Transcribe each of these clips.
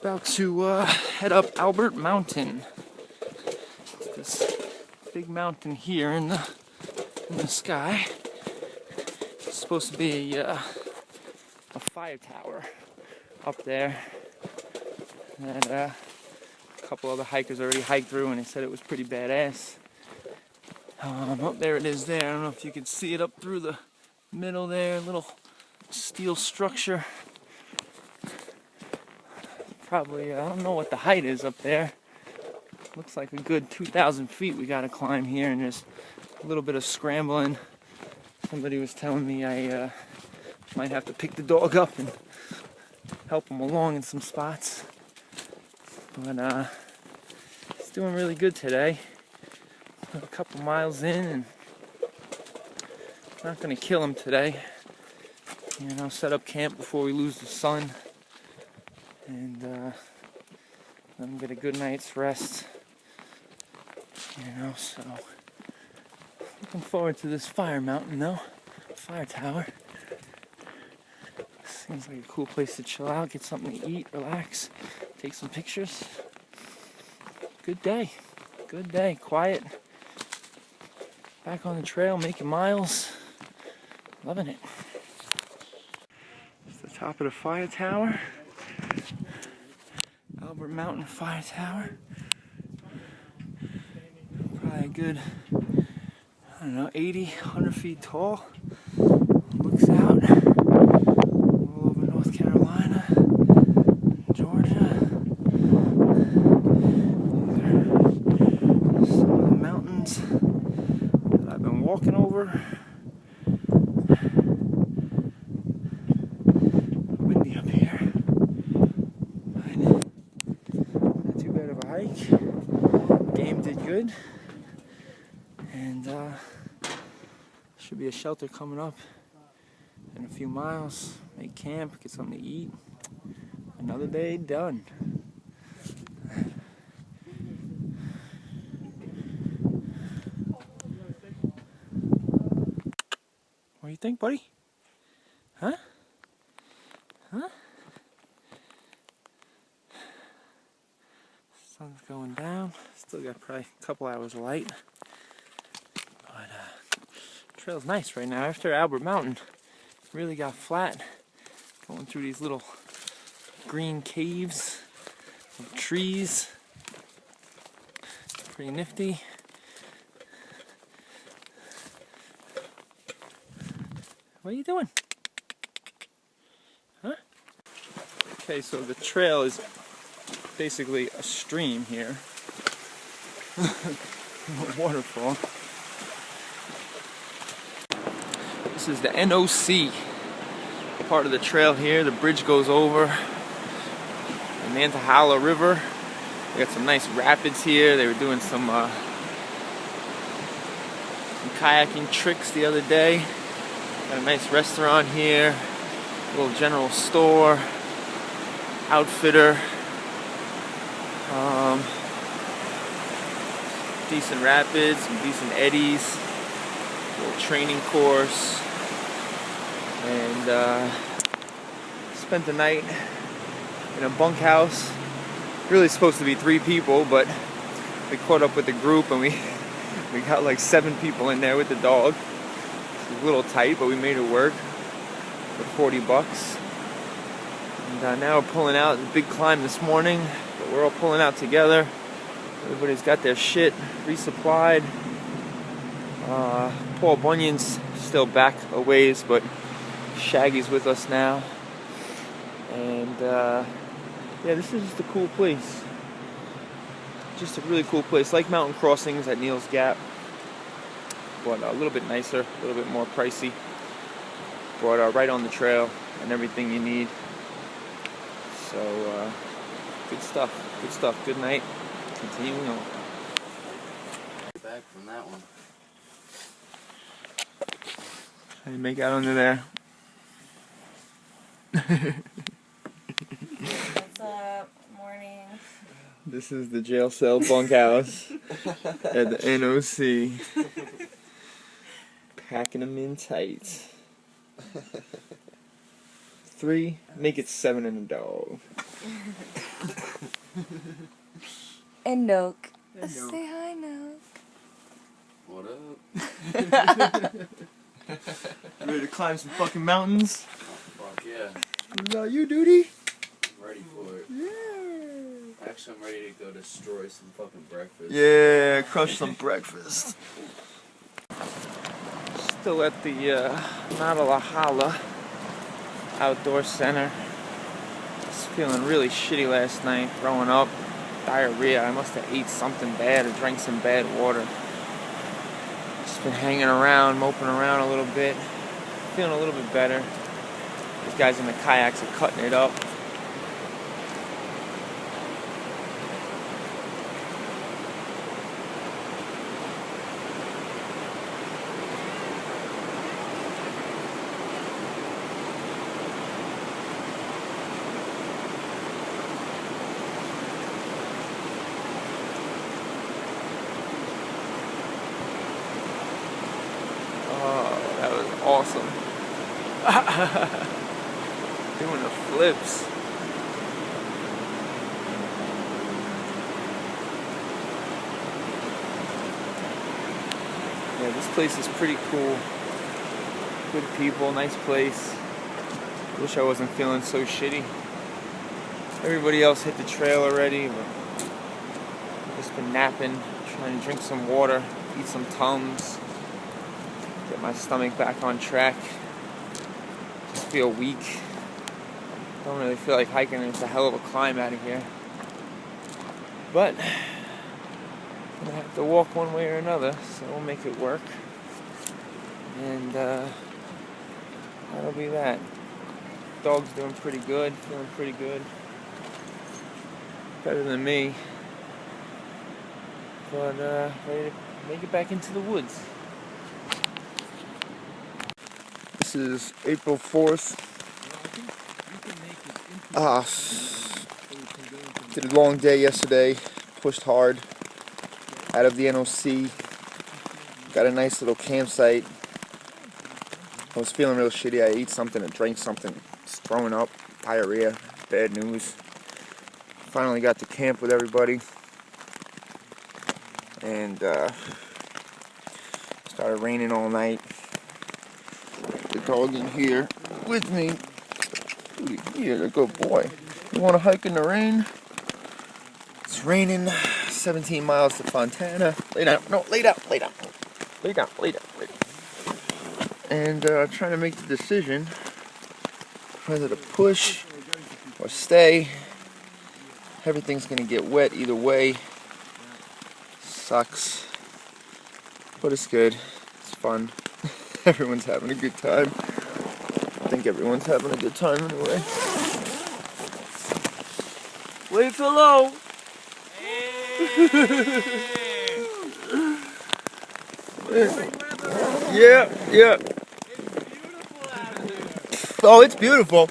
About to head up Albert Mountain. This big mountain here in the sky. It's supposed to be a fire tower up there that a couple other hikers already hiked through, and they said it was pretty badass. Oh, there it is there. I don't know if you can see it up through the middle there. Little steel structure. Probably, I don't know what the height is up there. Looks like a good 2,000 feet we gotta climb here, and there's a little bit of scrambling. Somebody was telling me I might have to pick the dog up and help him along in some spots. But it's doing really good today. We're a couple miles in, and not gonna kill him today. You know, set up camp before we lose the sun, and let him get a good night's rest. You know, so looking forward to this fire mountain though, fire tower. Seems like a cool place to chill out, get something to eat, relax, take some pictures. Good day, quiet. Back on the trail, making miles, loving it. It's the top of the fire tower, Albert Mountain Fire Tower. Probably a good, I don't know, 80, 100 feet tall. Looks out all over North Carolina, Georgia. Some of the mountains that I've been walking over. Windy up here. Not too bad of a hike. Game did good. And should be a shelter coming up in a few miles. Make camp, get something to eat. Another day done. What do you think, buddy? Huh? Sun's going down. Still got probably a couple hours of light. But trail's nice right now. After Albert Mountain, really got flat. Going through these little green caves of trees. Pretty nifty. What are you doing? Huh? Okay, so the trail is basically a stream here. A waterfall. This is the NOC part of the trail here. The bridge goes over the Nantahala River. We got some nice rapids here. They were doing some kayaking tricks the other day. Got a nice restaurant here, a little general store, outfitter, decent rapids, some decent eddies, a little training course, and spent the night in a bunkhouse. Really supposed to be 3 people, but we caught up with the group and we got like 7 people in there with the dog. A little tight, but we made it work for $40. And now we're pulling out. It's a big climb this morning, but we're all pulling out together. Everybody's got their shit resupplied. Paul Bunyan's still back a ways, but Shaggy's with us now. And yeah, this is just a cool place. Just a really cool place, like mountain crossings at Neal's Gap. But a little bit nicer, a little bit more pricey, but right on the trail and everything you need. So good stuff, good night, continuing on. Back from that one. How do you make out under there? What's up? Morning. This is the jail cell bunkhouse at the NOC. Packing them in tight. 3, make it 7 and a dog. And NOC. And NOC. Say hi, NOC. What up? Ready to climb some fucking mountains? Oh, fuck yeah. What about you, duty? I'm ready for it. Yeah. Actually, I'm ready to go destroy some fucking breakfast. Yeah, crush some breakfast. Still at the Nalahala Outdoor Center. Was feeling really shitty last night, throwing up, diarrhea. I must have ate something bad or drank some bad water. Just been hanging around, moping around a little bit. Feeling a little bit better. These guys in the kayaks are cutting it up. That was awesome. Doing the flips. Yeah, this place is pretty cool. Good people, nice place. Wish I wasn't feeling so shitty. Everybody else hit the trail already, but I've just been napping, trying to drink some water, eat some Tums. Get my stomach back on track. Just feel weak. Don't really feel like hiking. It's a hell of a climb out of here. But I'm gonna have to walk one way or another, so we'll make it work. And that'll be that. Dog's doing pretty good, feeling pretty good. Better than me. But ready to make it back into the woods. This is April 4th. Did a long day yesterday, pushed hard out of the NOC. Got a nice little campsite. I was feeling real shitty. I ate something and drank something. Just throwing up, diarrhea, bad news. Finally got to camp with everybody. And started raining all night. The dog in here with me. You're a good boy. You want to hike in the rain? It's raining. 17 miles to Fontana. Lay down. No, lay down. Lay down. Lay down. Lay down. Lay down. And trying to make the decision whether to push or stay. Everything's gonna get wet either way. Sucks. But it's good. It's fun. Everyone's having a good time. I think everyone's having a good time anyway. Wait for low. Yeah, yeah. Oh, it's beautiful.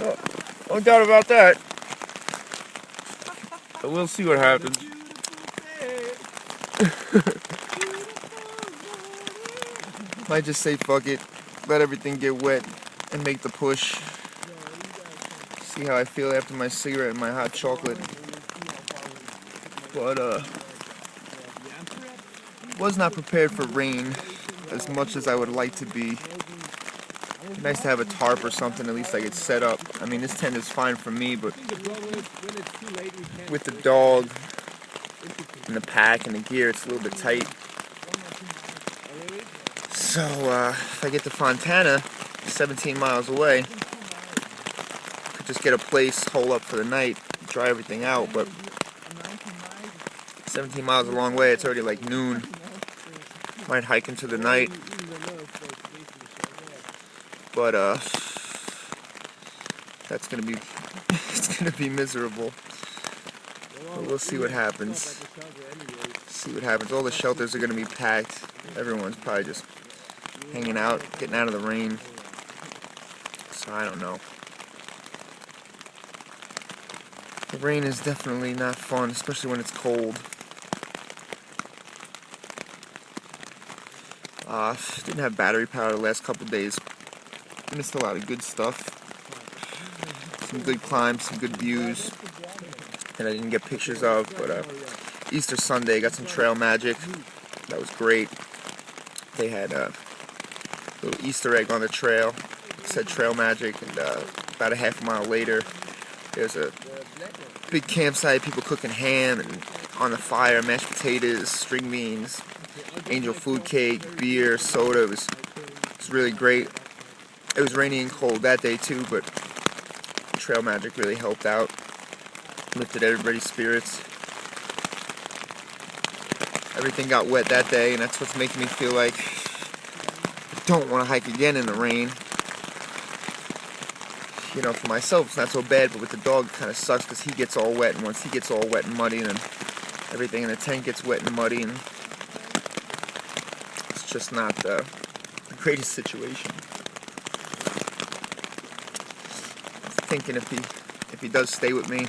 Oh, no doubt about that. But we'll see what happens. Might just say fuck it, let everything get wet, and make the push. See how I feel after my cigarette and my hot chocolate. But was not prepared for rain as much as I would like to be. Nice to have a tarp or something, at least I could set up. I mean, this tent is fine for me, but with the dog and the pack and the gear, it's a little bit tight. So, if I get to Fontana, 17 miles away, I could just get a place, hole up for the night, dry everything out, but 17 miles a long way, it's already like noon. Might hike into the night. But, that's gonna be, it's gonna be miserable. But we'll see what happens. See what happens. All the shelters are gonna be packed. Everyone's probably just hanging out, getting out of the rain. So I don't know. The rain is definitely not fun, especially when it's cold. Didn't have battery power the last couple days. Missed a lot of good stuff. Some good climbs, some good views. and I didn't get pictures of, but Easter Sunday, got some trail magic. That was great. They had a little Easter egg on the trail. It said trail magic, and about a half a mile later, there's a big campsite, people cooking ham and on the fire, mashed potatoes, string beans, angel food cake, beer, soda. It was really great. It was rainy and cold that day too, but trail magic really helped out, lifted everybody's spirits. Everything got wet that day, and that's what's making me feel like I don't want to hike again in the rain. You know, for myself it's not so bad, but with the dog it kind of sucks because he gets all wet, and once he gets all wet and muddy, then everything in the tent gets wet and muddy, and it's just not the greatest situation. Thinking if he does stay with me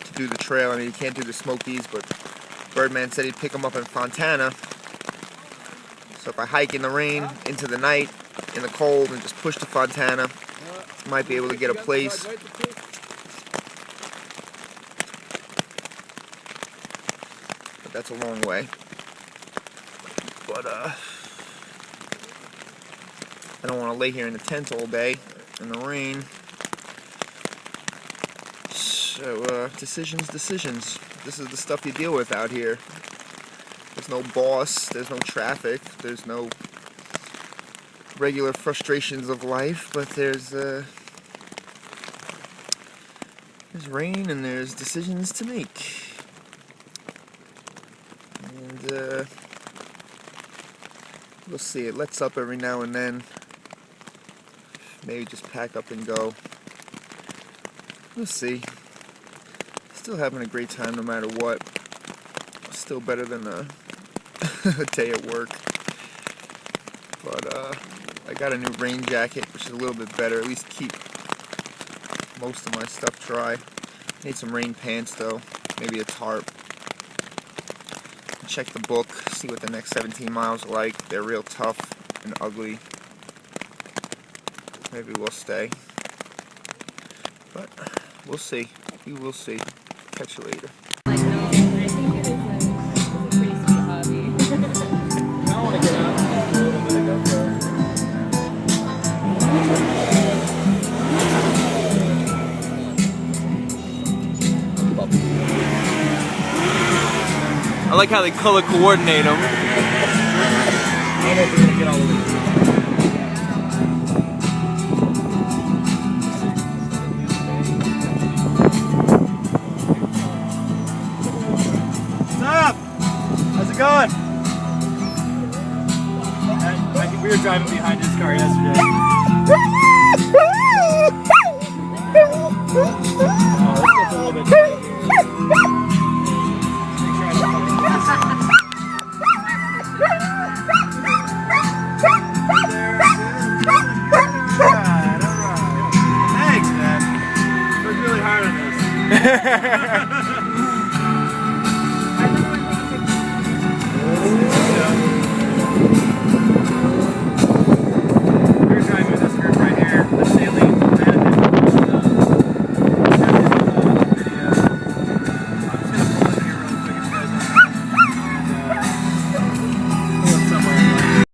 to do the trail, I mean, he can't do the Smokies, but Birdman said he'd pick him up in Fontana. So if I hike in the rain into the night, in the cold, and just push to Fontana, I might be able to get a place. But that's a long way. But I don't want to lay here in the tent all day in the rain. So decisions. This is the stuff you deal with out here. There's no boss, there's no traffic, there's no regular frustrations of life, but there's rain and there's decisions to make. And we'll see. It lets up every now and then. Maybe just pack up and go. We'll see. Still having a great time no matter what. Still better than a day at work. But I got a new rain jacket, which is a little bit better. At least keep most of my stuff dry. Need some rain pants though. Maybe a tarp. Check the book. See what the next 17 miles are like. They're real tough and ugly. Maybe we'll stay. But we'll see. We will see. Catch you later. I think it is a pretty sweet hobby. I want to get out and do a little bit of GoPro. I like how they color coordinate them. I don't know if we're going to get all the way through. Going? I think we were driving behind his car yesterday. Oh, this gets a little bit tight here. Make sure I don't fucking miss it. Alright. Thanks, man. Worked really hard on this.